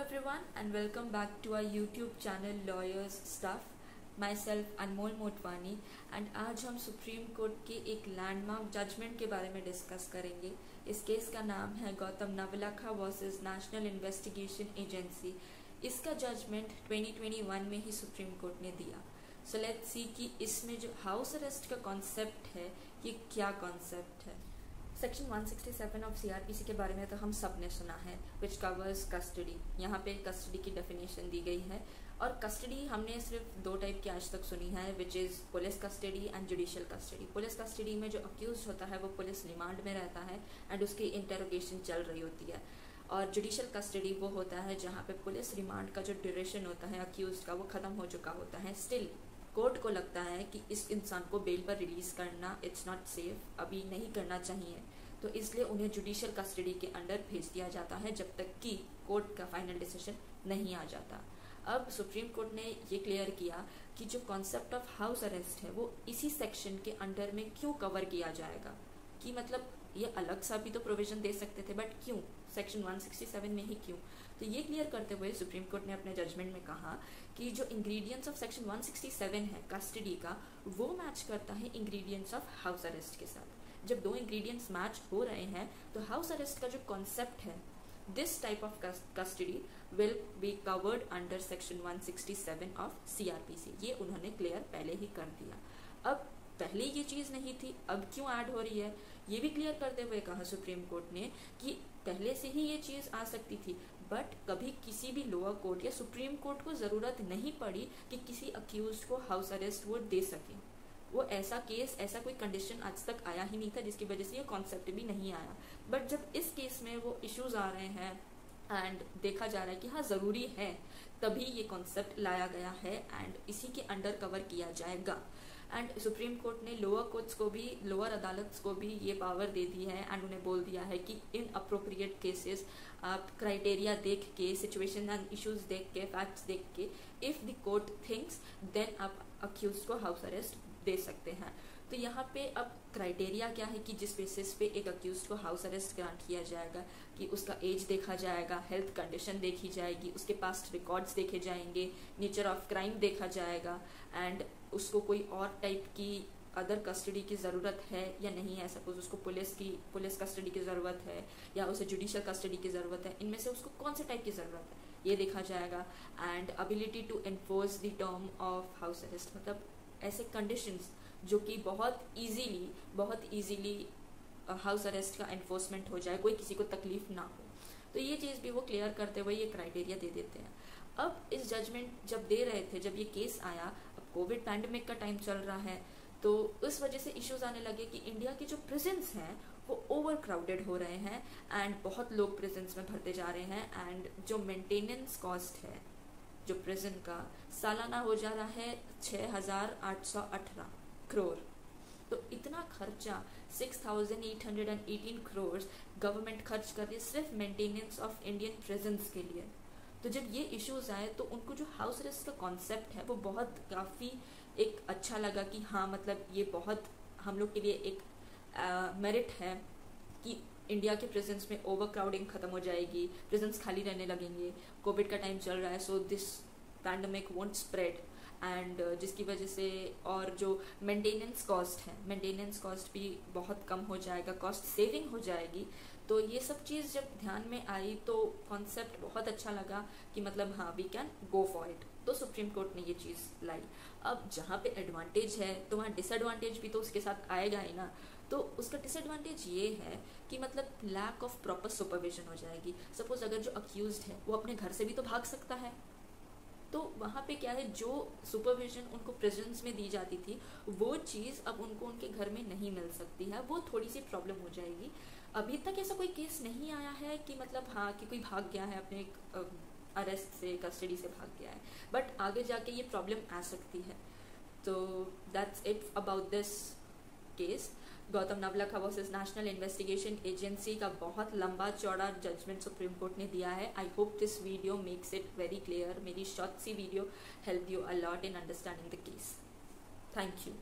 everyone and welcome back to our YouTube channel Lawyers Stuff. Myself Anmol Motwani and आज हम supreme court के एक landmark judgement के बारे में डिस्कस करेंगे। इस केस का नाम है Gautam Navlakha versus national investigation agency. इसका जजमेंट 2021 में ही सुप्रीम कोर्ट ने दिया। सो लेट्स सी कि इसमें जो हाउस अरेस्ट का कॉन्सेप्ट है ये क्या कॉन्सेप्ट है। सेक्शन 167 ऑफ सीआरपीसी के बारे में तो हम सब ने सुना है, विच कवर्स कस्टडी। यहाँ पे कस्टडी की डेफिनेशन दी गई है और कस्टडी हमने सिर्फ दो टाइप की आज तक सुनी है, which is police custody and judicial custody. Police custody में जो अक्यूज होता है वो पुलिस रिमांड में रहता है एंड उसकी इंटेरोगेशन चल रही होती है, और जुडिशियल कस्टडी वो होता है जहाँ पे पुलिस रिमांड का जो ड्यूरेशन होता है अक्यूज का वो खत्म हो चुका होता है। स्टिल कोर्ट को लगता है कि इस इंसान को बेल पर रिलीज करना इट्स नॉट सेफ, अभी नहीं करना चाहिए, तो इसलिए उन्हें जुडिशियल कस्टडी के अंडर भेज दिया जाता है जब तक कि कोर्ट का फाइनल डिसीजन नहीं आ जाता। अब सुप्रीम कोर्ट ने ये क्लियर किया कि जो कॉन्सेप्ट ऑफ हाउस अरेस्ट है वो इसी सेक्शन के अंडर में क्यों कवर किया जाएगा, कि मतलब ये अलग सा भी तो प्रोविजन दे सकते थे, बट क्यों सेक्शन 167 में ही क्यों। तो ये क्लियर करते हुए सुप्रीम कोर्ट ने अपने जजमेंट में कहा कि जो इंग्रेडिएंट्स ऑफ सेक्शन 167 है कस्टडी का, वो मैच करता है इंग्रेडिएंट्स ऑफ हाउस अरेस्ट के साथ। जब दो इंग्रेडिएंट्स मैच हो रहे हैं तो हाउस अरेस्ट का जो कॉन्सेप्ट है, this type of custody will be covered under section 167 of CrPC. ये उन्होंने क्लियर पहले ही कर दिया। अब पहले ये चीज नहीं थी, अब क्यों ऐड हो रही है ये भी क्लियर करते हुए कहा सुप्रीम कोर्ट ने कि पहले से ही ये चीज आ सकती थी, बट कभी किसी भी लोअर कोर्ट या सुप्रीम कोर्ट को जरूरत नहीं पड़ी कि किसी अक्यूज को हाउस अरेस्ट वो दे सके। वो ऐसा केस, ऐसा कोई कंडीशन आज तक आया ही नहीं था जिसकी वजह से ये कॉन्सेप्ट भी नहीं आया। बट जब इस केस में वो इश्यूज आ रहे हैं एंड देखा जा रहा है कि हाँ जरूरी है, तभी ये कॉन्सेप्ट लाया गया है एंड इसी के अंडर कवर किया जाएगा। एंड सुप्रीम कोर्ट ने लोअर कोर्ट्स को भी, लोअर अदालत को भी ये पावर दे दी है एंड उन्हें बोल दिया है कि इन अप्रोप्रिएट केसेस आप क्राइटेरिया देख के, सिचुएशन एंड इश्यूज देख के, फैक्ट्स देख के, if the court thinks then आप अक्यूज को हाउस अरेस्ट दे सकते हैं। तो यहाँ पे अब क्राइटेरिया क्या है कि जिस बेसिस पे एक अक्यूज को हाउस अरेस्ट ग्रांट किया जाएगा कि उसका एज देखा जाएगा, हेल्थ कंडीशन देखी जाएगी, उसके पास्ट रिकॉर्ड्स देखे जाएंगे, नेचर ऑफ क्राइम देखा जाएगा एंड उसको कोई और टाइप की अदर कस्टडी की ज़रूरत है या नहीं है। सपोज उसको पुलिस कस्टडी की ज़रूरत है या उसे जुडिशियल कस्टडी की ज़रूरत है, इनमें से उसको कौन से टाइप की ज़रूरत है ये देखा जाएगा। And ability to enforce the term of house arrest, मतलब ऐसे कंडीशंस जो कि बहुत इजीली हाउस अरेस्ट का एनफोर्समेंट हो जाए, कोई किसी को तकलीफ ना हो। तो ये चीज़ भी वो क्लियर करते हुए ये क्राइटेरिया दे देते हैं। अब इस जजमेंट जब दे रहे थे, जब ये केस आया, अब कोविड पैंडेमिक का टाइम चल रहा है, तो उस वजह से इश्यूज आने लगे कि इंडिया के जो प्रिजन्स हैं वो ओवर क्राउडेड हो रहे हैं एंड बहुत लोग प्रिजन्स में भरते जा रहे हैं एंड जो मेंटेनेंस कॉस्ट है जो प्रिजन का सालाना हो जा रहा है 6,818 करोड़। तो इतना खर्चा 6,818 करोड़ गवर्नमेंट खर्च कर रही है सिर्फ मेंटेनेंस ऑफ इंडियन प्रिजन्स के लिए। तो जब ये इश्यूज आए तो उनको जो हाउस अरेस्ट का कॉन्सेप्ट है वो बहुत काफ़ी एक अच्छा लगा कि हाँ मतलब ये बहुत हम लोग के लिए एक मेरिट है कि इंडिया के प्रिजन्स में ओवर क्राउडिंग खत्म हो जाएगी, प्रिजन्स खाली रहने लगेंगे, कोविड का टाइम चल रहा है, so this pandemic won't spread and जिसकी वजह से और जो मेंटेनेंस कॉस्ट है, मेंटेनेंस कॉस्ट भी बहुत कम हो जाएगा, कॉस्ट सेविंग हो जाएगी। तो ये सब चीज़ जब ध्यान में आई तो कॉन्सेप्ट बहुत अच्छा लगा कि मतलब हाँ we can go for it. तो सुप्रीम कोर्ट ने ये चीज़ लाई। अब जहाँ पे एडवांटेज है तो वहाँ डिसएडवांटेज भी तो उसके साथ आएगा ही ना। तो उसका डिसएडवांटेज ये है कि मतलब लैक ऑफ प्रॉपर सुपरविजन हो जाएगी। सपोज अगर जो अक्यूज्ड है वो अपने घर से भी तो भाग सकता है, तो वहाँ पे क्या है, जो सुपरविजन उनको प्रिजन्स में दी जाती थी वो चीज़ अब उनको उनके घर में नहीं मिल सकती है, वो थोड़ी सी प्रॉब्लम हो जाएगी। अभी तक ऐसा कोई केस नहीं आया है कि मतलब हाँ कि कोई भाग गया है अपने अरेस्ट से, कस्टडी से भाग गया है, बट आगे जाके ये प्रॉब्लम आ सकती है। तो that's it about this case. Gautam Navlakha versus national investigation agency का बहुत लंबा चौड़ा जजमेंट सुप्रीम कोर्ट ने दिया है। I hope this video makes it very clear. मेरी शॉर्ट सी video help you a lot in understanding the case. Thank you.